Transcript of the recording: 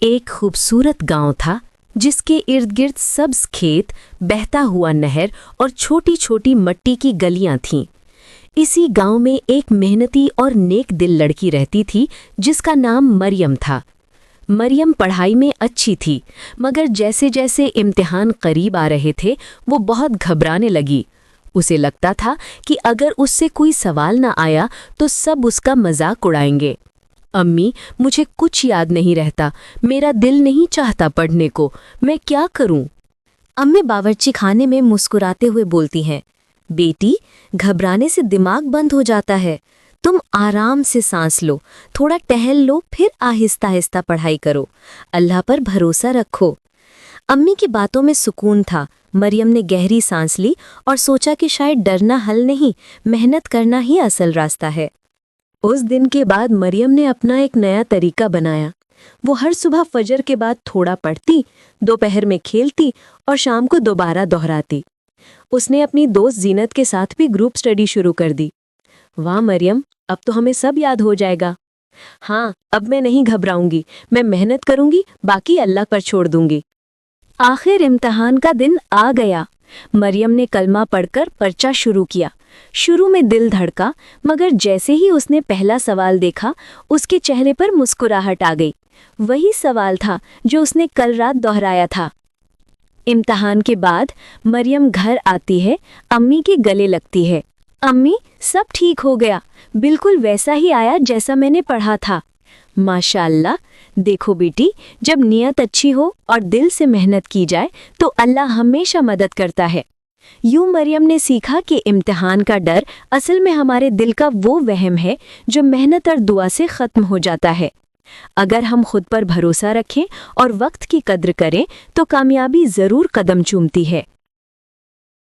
एक खूबसूरत गांव था जिसके इर्द गिर्द सब्ज खेत, बहता हुआ नहर और छोटी छोटी मट्टी की गलियां थीं। इसी गांव में एक मेहनती और नेक दिल लड़की रहती थी जिसका नाम मरियम था। मरियम पढ़ाई में अच्छी थी, मगर जैसे जैसे इम्तिहान करीब आ रहे थे वो बहुत घबराने लगी। उसे लगता था कि अगर उससे कोई सवाल न आया तो सब उसका मजाक उड़ाएंगे। अम्मी, मुझे कुछ याद नहीं रहता, मेरा दिल नहीं चाहता पढ़ने को, मैं क्या करूं? अम्मी बावर्ची खाने में मुस्कुराते हुए बोलती हैं, बेटी, घबराने से दिमाग बंद हो जाता है। तुम आराम से सांस लो, थोड़ा टहल लो, फिर आहिस्ता आहिस्ता पढ़ाई करो। अल्लाह पर भरोसा रखो। अम्मी की बातों में सुकून था। मरियम ने गहरी सांस ली और सोचा कि शायद डरना हल नहीं, मेहनत करना ही असल रास्ता है। उस दिन के बाद मरियम ने अपना एक नया तरीका बनाया। वो हर सुबह फजर के बाद थोड़ा पढ़ती, दोपहर में खेलती और शाम को दोबारा दोहराती। उसने अपनी दोस्त जीनत के साथ भी ग्रुप स्टडी शुरू कर दी। वाह मरियम, अब तो हमें सब याद हो जाएगा। हाँ, अब मैं नहीं घबराऊंगी, मैं मेहनत करूंगी, बाकी अल्लाह पर छोड़ दूंगी। आखिर इम्तिहान का दिन आ गया। मरियम ने कलमा पढ़कर पर्चा शुरू किया। शुरू में दिल धड़का, मगर जैसे ही उसने पहला सवाल देखा उसके चेहरे पर मुस्कुराहट आ गई। वही सवाल था जो उसने कल रात दोहराया था। इम्तिहान के बाद मरियम घर आती है, अम्मी के गले लगती है। अम्मी, सब ठीक हो गया, बिल्कुल वैसा ही आया जैसा मैंने पढ़ा था। माशाअल्लाह, देखो बेटी, जब नियत अच्छी हो और दिल से मेहनत की जाए तो अल्लाह हमेशा मदद करता है। यूं मरियम ने सीखा कि इम्तिहान का डर असल में हमारे दिल का वो वहम है जो मेहनत और दुआ से ख़त्म हो जाता है। अगर हम खुद पर भरोसा रखें और वक्त की कद्र करें तो कामयाबी ज़रूर कदम चूमती है।